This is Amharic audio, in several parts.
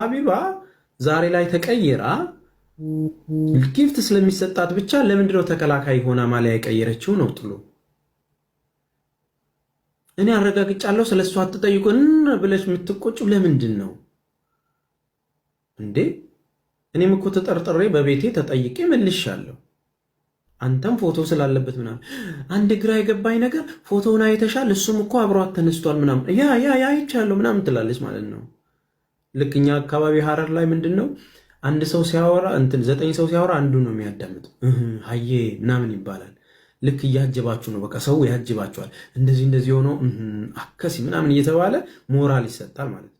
ሀቢባ ዛሬ ላይ ተቀይራ ጊፍት ስለሚሰጣት ብቻ ለምንድነው ተከላካይ ሆና ማሊያ የቀየረችው ነው ጥሉ። እኔ አረጋግጫለሁ ስለሷ አትጠይቁን ብለሽ የምትቆጩ ለምንድን ነው እንዴ? እኔም እኮ ተጠርጥሬ በቤቴ ተጠይቄ መልሻለሁ። አንተም ፎቶ ስላለበት ምናምን አንድ ግራ የገባኝ ነገር ፎቶውን አይተሻል፣ እሱም እኮ አብሯት ተነስቷል ምናምን ያ አይቻለሁ ምናምን ትላለች ማለት ነው። ልክ እኛ አካባቢ ሐረር ላይ ምንድን ነው አንድ ሰው ሲያወራ እንትን 9 ሰው ሲያወራ አንዱ ነው የሚያዳምጥ ሀዬ ምናምን ይባላል። ልክ እያጀባችሁ ነው፣ በቃ ሰው ያጅባችኋል። እንደዚህ ሆኖ አከሲ ምናምን እየተባለ ሞራል ይሰጣል ማለት ነው።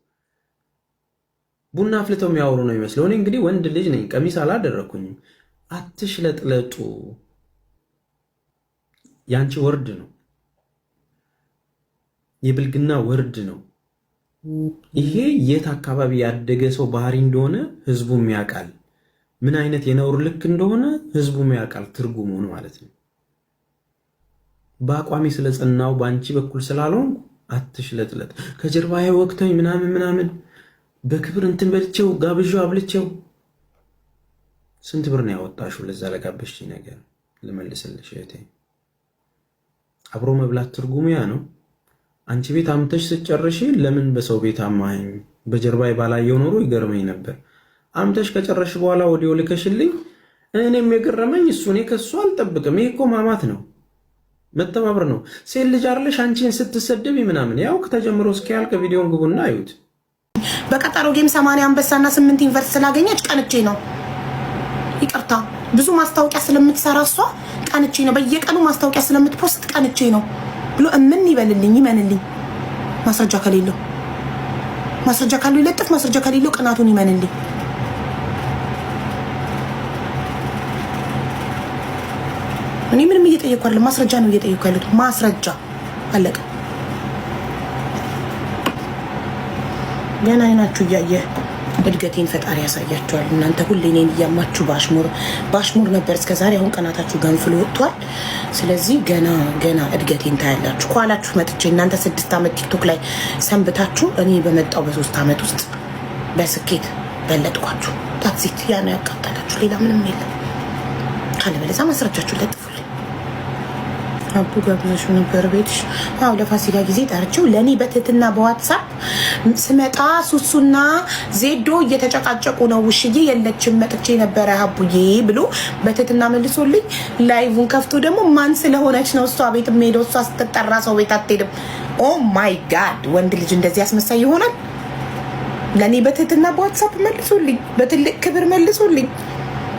ቡና አፍልተው የሚያወሩ ነው ይመስለው። እኔ እንግዲህ ወንድ ልጅ ነኝ፣ ቀሚስ አላደረኩኝም። አትሽለጥለጡ። ያንቺ ወርድ ነው፣ የብልግና ወርድ ነው። ይሄ የት አካባቢ ያደገ ሰው ባህሪ እንደሆነ ህዝቡም ያውቃል። ምን አይነት የነውር ልክ እንደሆነ ህዝቡም ያውቃል ትርጉሙን ማለት ነው። በአቋሚ ስለጸናው በአንቺ በኩል ስላልሆንኩ አትሽለጥለጥ። ከጀርባዬ ወቅተኝ ምናምን በክብር እንትን በልቼው ጋብዣ አብልቼው ስንት ብር ነው ያወጣሽው ለዛ ለጋበሽኝ ነገር? ልመልስልሽ እህቴ፣ አብሮ መብላት ትርጉሙ ያ ነው። አንቺ ቤት አምተሽ ስጨርሽ ለምን በሰው ቤት አማኸኝ? በጀርባዬ ባላየው ኖሮ ይገርመኝ ነበር። አምተሽ ከጨረሽ በኋላ ወዲያው ልከሽልኝ እኔም የገረመኝ እሱ። እኔ ከሱ አልጠብቅም። ይሄ እኮ ማማት ነው፣ መተባበር ነው። ሴት ልጅ አይደለሽ አንቺን ስትሰደብ ምናምን ያው ከተጀምሮ እስኪያልቅ ቪዲዮን ግቡና አዩት። በቀጠሮ ጌም 80 አንበሳና 8 ዩኒቨርሲቲ ስላገኘች ቀንቼ ነው። ይቅርታ ብዙ ማስታወቂያ ስለምትሰራ እሷ ቀንቼ ነው። በየቀኑ ማስታወቂያ ስለምትፖስት ቀንቼ ነው ብሎ ምን ይበልልኝ ይመንልኝ። ማስረጃ ከሌለው ይለጥፍ፣ ማስረጃ ከሌለው ቅናቱን ይመንልኝ። እኔ ምንም እየጠየኩ አይደለም፣ ማስረጃ ነው እየጠየኩ ያለሁት። ማስረጃ አለቀ። ገና አይናችሁ እያየ እድገቴን ፈጣሪ ያሳያችኋል። እናንተ ሁሌ እኔን እያማችሁ ባሽሙር ነበር እስከዛሬ። አሁን ቀናታችሁ ገንፍሎ ወጥቷል። ስለዚህ ገና እድገቴን ታያላችሁ። ከኋላችሁ መጥቼ እናንተ 6 ዓመት ቲክቶክ ላይ ሰንብታችሁ እኔ በመጣው በ3 ዓመት ውስጥ በስኬት በለጥኳችሁ። ታክሲት ያ ነው ያቃጠላችሁ፣ ሌላ ምንም የለም። ካለበለዚያ ማስረጃችሁ ለጥፉልኝ። አቡ ጋብዘሽ ነበር ቤትሽ? አው ለፋሲካ ጊዜ ጠርቼው ለኔ በትትና በዋትስአፕ ስመጣ ሱሱና ዜዶ እየተጨቃጨቁ ነው፣ ውሽዬ የለችም መጥቼ ነበረ አቡዬ ብሎ በትትና መልሶልኝ፣ ላይቭን ከፍቶ ደግሞ ማን ስለሆነች ነው እሷ ቤት የምሄደው? እሷ ስትጠራ ሰው ቤት አትሄድም። ኦ ማይ ጋድ! ወንድ ልጅ እንደዚህ ያስመሳይ ይሆናል? ለኔ በትትና በዋትስአፕ መልሶልኝ፣ በትልቅ ክብር መልሶልኝ፣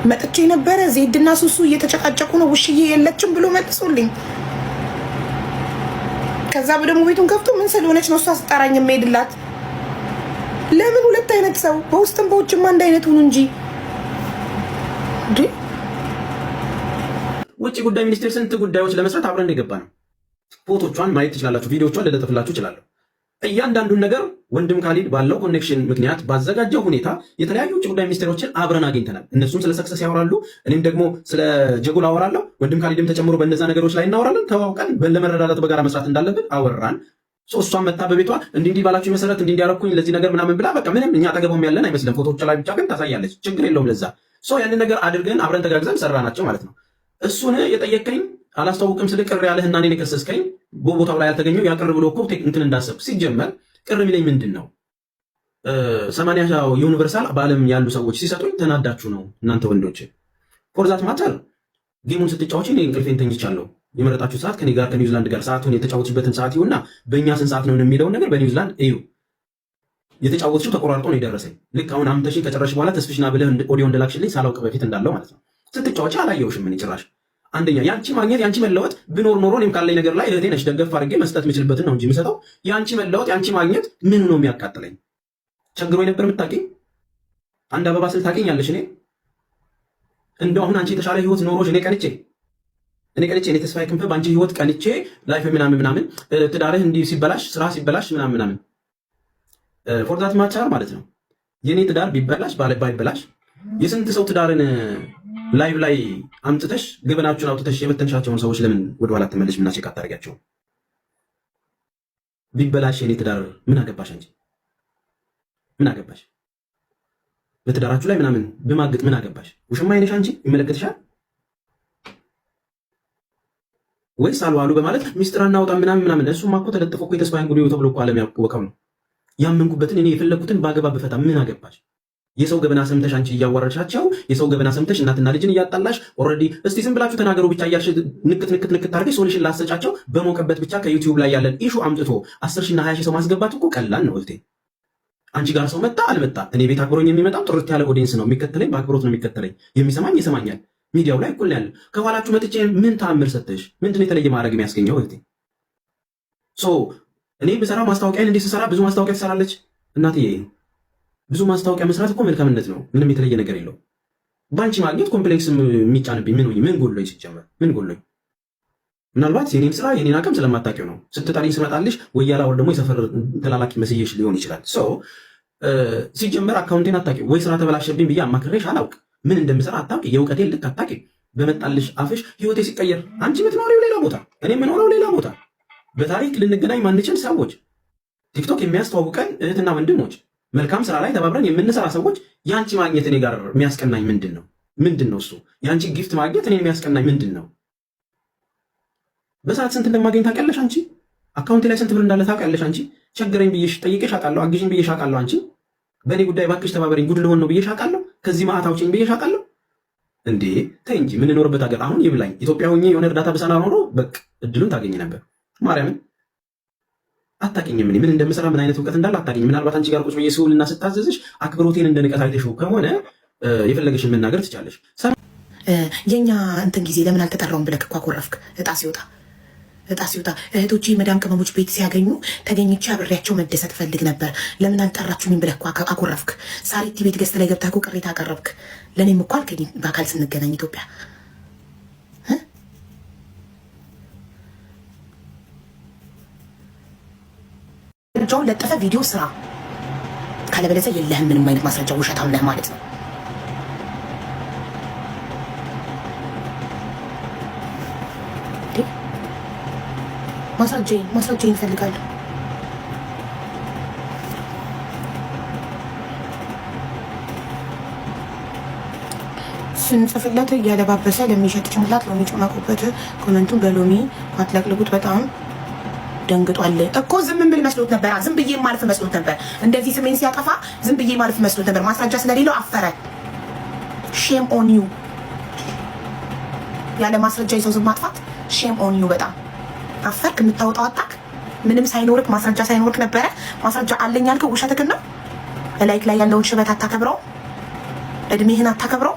መጥቼ ነበረ ዜድና ሱሱ እየተጨቃጨቁ ነው፣ ውሽዬ የለችም ብሎ መልሶልኝ። ከዛ በደሞ ቤቱን ከፍቶ ምን ስለሆነች ነው እሷ ስጠራኝ የምሄድላት? ለምን ሁለት አይነት ሰው በውስጥም በውጭም አንድ አይነት ሁኑ እንጂ። ውጭ ጉዳይ ሚኒስቴር ስንት ጉዳዮች ለመስራት አብረን እንደገባ ነው። ፎቶቿን ማየት ትችላላችሁ፣ ቪዲዮቿን ልለጥፍላችሁ እችላለሁ። እያንዳንዱን ነገር ወንድም ካሊድ ባለው ኮኔክሽን ምክንያት ባዘጋጀው ሁኔታ የተለያዩ ውጭ ጉዳይ ሚኒስቴሮችን አብረን አግኝተናል። እነሱም ስለ ሰክሰስ ያወራሉ፣ እኔም ደግሞ ስለ ጀጎል አወራለሁ። ወንድም ካሊድም ተጨምሮ በእነዛ ነገሮች ላይ እናወራለን። ተዋውቀን ለመረዳዳት በጋራ መስራት እንዳለብን አወራን። እሷን መታ በቤቷ እንዲህ ባላችሁ መሰረት እንዲህ ያደረኩኝ ለዚህ ነገር ምናምን ብላ በቃ ምንም እኛ አጠገቧም ያለን አይመስልም። ፎቶዎች ላይ ብቻ ግን ታሳያለች። ችግር የለውም። ለዛ ያንን ነገር አድርገን አብረን ተጋግዘን ሰራናቸው ማለት ነው። እሱን የጠየቀኝ አላስታውቅም ስለ ቅር ያለህና እኔን የከሰስከኝ በቦታው ላይ ያልተገኘው ያቅር ብሎ እኮ እንትን እንዳሰብ ሲጀመር ቅር የሚለኝ ምንድን ነው? 80 ዩኒቨርሳል በዓለም ያሉ ሰዎች ሲሰጡኝ ተናዳችሁ ነው እናንተ ወንዶች። ፎርዛት ማተር ጌሙን ስትጫወች እኔ እንቅልፌን ተኝቻለሁ። የመረጣችሁ ሰዓት ከኔ ጋር ከኒውዚላንድ ጋር ሰዓቱን የተጫወችበትን ሰዓት ይሁንና በእኛ ስንት ሰዓት ነው የሚለውን ነገር በኒውዚላንድ እዩ። የተጫወትሽው ተቆራርጦ ነው የደረሰኝ። ልክ አሁን አምተሽኝ ከጨረሽ በኋላ ተስፍሽና ብለህ ኦዲዮ እንደላክሽልኝ ሳላውቅ በፊት እንዳለው ማለት ነው። ስትጫወች አላየሁሽም እኔ ጭራሽ። አንደኛ ያንቺ ማግኘት ያንቺ መለወጥ ብኖር ኖሮ እኔም ካለኝ ነገር ላይ እህቴ ነሽ ደገፍ አድርጌ መስጠት የምችልበትን ነው እንጂ የምሰጠው። ያንቺ መለወጥ ያንቺ ማግኘት ምን ነው የሚያቃጥለኝ? ቸግሮኝ ነበር የምታውቂኝ? አንድ አበባ ስል ታውቂኛለሽ። እኔ እንደው አሁን አንቺ የተሻለ ህይወት ኖሮሽ እኔ ቀንቼ እኔ ተስፋዬ ክንፈ በአንቺ ህይወት ቀንቼ ላይፍ ምናምን ትዳርህ እንዲህ ሲበላሽ ስራ ሲበላሽ ምናምን ፎርዛት ማቻር ማለት ነው። የኔ ትዳር ቢበላሽ ባይበላሽ የስንት ሰው ትዳርን ላይቭ ላይ አምጥተሽ ግብናችሁን አውጥተሽ የበተንሻቸውን ሰዎች ለምን ወደኋላ ተመለሽ? ምናሽ ቃት ታርጋቸው? ቢበላሽ የኔ ትዳር ምን አገባሽ አንቺ? ምን አገባሽ? በትዳራችሁ ላይ ምናምን በማገጥ ምን አገባሽ? ውሽማ አይነሽ አንቺ ይመለከትሻል ወይስ አልዋሉ በማለት ሚስጥር አናውጣ ምናምን። እሱማ እኮ ተለጥፎ እኮ የተስፋዬን ጉዳዩ ተብሎ እኮ ዓለም ያወቀው ነው። ያመንኩበትን እኔ የፈለኩትን ባገባ በፈታ ምን አገባሽ? የሰው ገበና ሰምተሽ አንቺ እያዋረድሻቸው የሰው ገበና ሰምተሽ እናትና ልጅን እያጣላሽ ኦልሬዲ እስቲ ዝም ብላችሁ ተናገሩ ብቻ እያልሽ ንክት አድርገሽ ሶሉሽን ላሰጫቸው በሞቀበት ብቻ ከዩቲዩብ ላይ ያለን ኢሹ አምጥቶ 10 ሺና 20 ሺህ ሰው ማስገባት እኮ ቀላል ነው እህቴ። አንቺ ጋር ሰው መጣ አልመጣ እኔ ቤት አክብሮኝ የሚመጣው ጥርት ያለ ኦዲየንስ ነው የሚከተለኝ፣ በአክብሮት ነው የሚከተለኝ፣ የሚሰማኝ ይሰማኛል። ሚዲያው ላይ እኩል ያለ ከኋላችሁ መጥቼ ምን ተአምር ሰጥተሽ ምንድን የተለየ ማድረግ የሚያስገኘው እህቴ? እኔ ብሰራ ማስታወቂያን እንዴት ስሰራ ብዙ ማስታወቂያ ትሰራለች እናትዬ። ብዙ ማስታወቂያ መስራት እኮ መልካምነት ነው። ምንም የተለየ ነገር የለው። በአንቺ ማግኘት ኮምፕሌክስ የሚጫንብኝ ምን ጎሎኝ? ሲጀመር ምን ጎሎኝ? ምናልባት የኔን ስራ የኔን አቅም ስለማታውቂው ነው። ስትጠሪኝ ስመጣልሽ ወያላ ወር ደግሞ የሰፈር ተላላኪ መስየሽ ሊሆን ይችላል። ሲጀመር አካውንቴን አታውቂው ወይ ስራ ተበላሸብኝ ብዬ አማክሬሽ አላውቅ። ምን እንደምሰራ አታውቂ። የእውቀቴን ልክ አታውቂ። በመጣልሽ አፍሽ ህይወቴ ሲቀየር አንቺ የምትኖሪው ሌላ ቦታ፣ እኔ የምኖረው ሌላ ቦታ፣ በታሪክ ልንገናኝ ማንችል ሰዎች፣ ቲክቶክ የሚያስተዋውቀን እህትና ወንድሞች፣ መልካም ስራ ላይ ተባብረን የምንሰራ ሰዎች የአንቺ ማግኘት እኔ ጋር የሚያስቀናኝ ምንድን ነው? ምንድን ነው እሱ? የአንቺ ጊፍት ማግኘት እኔ የሚያስቀናኝ ምንድን ነው? በሰዓት ስንት እንደማገኝ ታውቂያለሽ አንቺ? አካውንቴ ላይ ስንት ብር እንዳለ ታውቂያለሽ አንቺ? ቸገረኝ ብዬሽ ጠይቄሽ አውቃለሁ። አግዥኝ ብዬሽ አውቃለሁ። አንቺ በእኔ ጉዳይ እባክሽ ተባበረኝ ጉድ ልሆን ነው ብዬሽ አውቃለሁ። ከዚህ ማዕት አውጪኝ ብዬሽ አውቃለሁ። እንዴ ተይ እንጂ የምንኖርበት ሀገር አሁን ይብላኝ። ኢትዮጵያ ሆኜ የሆነ እርዳታ ብሰራ ኖሮ በቃ እድሉን ታገኝ ነበር። ማርያምን አታውቂኝም። ምን እንደምሰራ ምን አይነት እውቀት እንዳለ አታውቂኝ። ምናልባት አንቺ ጋር ቁጭ ብዬ ስውልና ስታዘዝሽ አክብሮቴን እንደ ንቀት አይተሽው ከሆነ የፈለገሽን መናገር ትቻለሽ። የኛ እንትን ጊዜ ለምን አልተጠራውም ብለህ እኮ አኮረፍክ። እጣ ሲወጣ እህቶቼ መዳም ቅመሞች ቤት ሲያገኙ ተገኝቼ አብሬያቸው መደሰት ፈልግ ነበር፣ ለምን አልጠራችሁኝም ብለህ እኮ አኮረፍክ። ሳሪቲ ቤት ገዝተህ ላይ ገብተህ እኮ ቅሬታ አቀረብክ። ለእኔም እኮ አልከኝ በአካል ስንገናኝ ኢትዮጵያ። ማስረጃውን ለጠፈ ቪዲዮ ስራ፣ ካለበለዚያ የለህም ምንም አይነት ማስረጃ፣ ውሸታም ነህ ማለት ነው። ማስረጃዬን እፈልጋለሁ። ስንጽፍለት እያለባበሰ ለሚሸጥ ጭንቅላት ሎሚ ጨመቁበት፣ ኮመንቱን በሎሚ አትለቅልቁት። በጣም ደንግጧል እኮ። ዝም ብል መስሎት ነበር። ዝም ብዬ ማለፍ መስሎት ነበር። እንደዚህ ስሜን ሲያጠፋ ዝም ብዬ ማለፍ መስሎት ነበር። ማስረጃ ስለሌለው አፈረ። ሼም ኦን ዩ። ያለ ማስረጃ የሰው ዝም ማጥፋት ሼም ኦን ዩ። በጣም አፈርክ። የምታወጣው አጣክ። ምንም ሳይኖርክ ማስረጃ ሳይኖርክ ነበረ ማስረጃ አለኝ ያልከው ውሸትክን ነው። ላይክ ላይ ያለውን ሽበት አታከብረው፣ እድሜህን አታከብረው።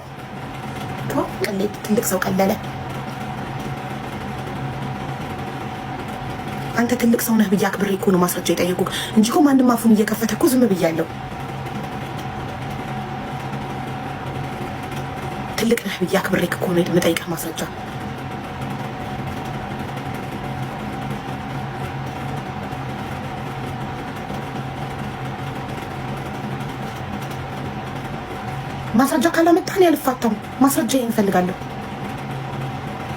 ትልቅ ሰው ቀለለ። አንተ ትልቅ ሰው ነህ ብዬ አክብሬ እኮ ነው ማስረጃ የጠየቁህ እንጂ እኮ ማንም አፉን እየከፈተ እኮ ዝም ብያለሁ። ትልቅ ነህ ብዬ አክብሬ እኮ ነው የምጠይቅህ ማስረጃ። ማስረጃ ካላመጣ እኔ አልፋታም። ማስረጃ እንፈልጋለሁ።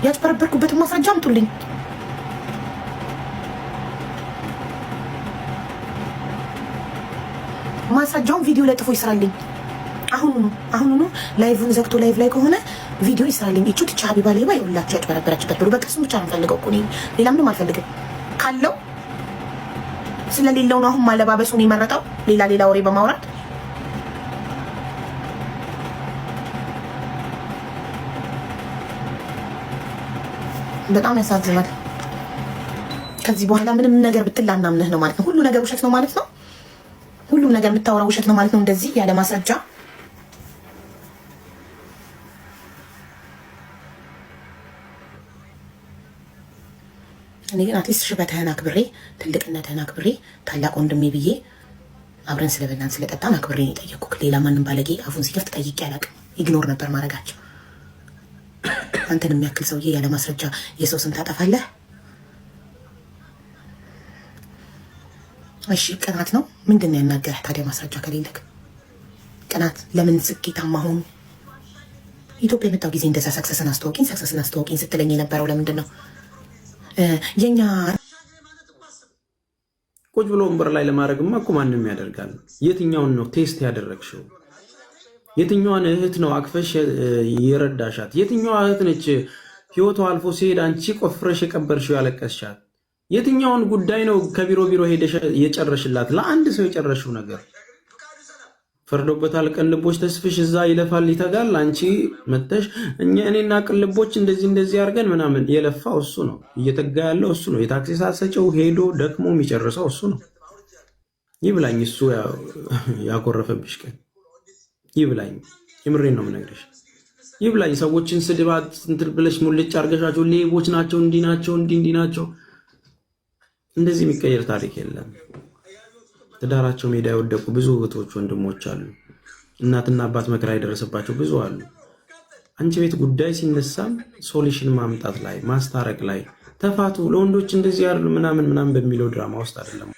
ያጭበረበርኩበትን ማስረጃ አምጡልኝ። ማስረጃውን ቪዲዮ ለጥፎ ይስራልኝ። አሁኑኑ ላይቭን ዘግቶ ላይቭ ላይ ከሆነ ቪዲዮ ይስራልኝ። እቹ ትቻ ሀቢባ ሌባ ይኸውላችሁ ያጭበረበረችበት ብሎ በቃ እሱን ብቻ ነው የምፈልገው እኮ ሌላ ምንም አልፈልግም። ካለው ስለሌለው ነው አሁን ማለባበሱን የመረጠው ሌላ ወሬ በማውራት በጣም ያሳዝናል። ከዚህ በኋላ ምንም ነገር ብትል አናምንህ ነው ማለት ነው። ሁሉ ነገር ውሸት ነው ማለት ነው። ሁሉም ነገር የምታወራው ውሸት ነው ማለት ነው። እንደዚህ ያለ ማስረጃ እኔ ግን አትሊስት ሽበትህን አክብሬ ትልቅነትህን አክብሬ ታላቅ ወንድሜ ብዬ አብረን ስለበላን ስለጠጣን አክብሬ ነው የጠየኩህ። ሌላ ማንም ባለጌ አፉን ሲከፍት ጠይቄ አላውቅም። ኢግኖር ነበር ማድረጋቸው። አንተን የሚያክል ሰውዬ ያለ ማስረጃ የሰው ስም ታጠፋለህ? እሺ ቅናት ነው። ምንድን ነው ያናገረህ ታዲያ ማስረጃ ከሌለክ? ቅናት ለምን ስኬታማ ሆኑ? ኢትዮጵያ የመጣው ጊዜ እንደዛ ሰክሰስን አስተዋወቂኝ ስትለኝ የነበረው ለምንድን ነው? የኛ ቁጭ ብሎ ወንበር ላይ ለማድረግማ እኮ ማንም ያደርጋል። የትኛውን ነው ቴስት ያደረግሽው? የትኛዋን እህት ነው አቅፈሽ የረዳሻት? የትኛዋ እህት ነች ህይወቷ አልፎ ሲሄድ አንቺ ቆፍረሽ የቀበርሽው ያለቀስሻት? የትኛውን ጉዳይ ነው ከቢሮ ቢሮ ሄደሽ የጨረሽላት? ለአንድ ሰው የጨረሽው ነገር ፈርዶበታል። ቅልቦች ተስፍሽ እዛ ይለፋል ይተጋል። አንቺ መተሽ እኔና ቅልቦች እንደዚህ አድርገን ምናምን የለፋው እሱ ነው፣ እየተጋ ያለው እሱ ነው። የታክሲ ሳሰጨው ሄዶ ደክሞ የሚጨርሰው እሱ ነው። ይብላኝ እሱ ያኮረፈብሽ ቀን ይብላኝ። የምሬን ነው የምነግርሽ። ይብላኝ። ሰዎችን ስድባት እንትን ብለሽ ሙልጭ አድርገሻቸው ሌቦች ናቸው እንዲህ ናቸው እንዲህ ናቸው። እንደዚህ የሚቀየር ታሪክ የለም። ትዳራቸው ሜዳ የወደቁ ብዙ እህቶች ወንድሞች አሉ። እናትና አባት መከራ የደረሰባቸው ብዙ አሉ። አንቺ ቤት ጉዳይ ሲነሳም ሶሉሽን ማምጣት ላይ ማስታረቅ ላይ ተፋቱ፣ ለወንዶች እንደዚህ ያሉ ምናምን በሚለው ድራማ ውስጥ አይደለም።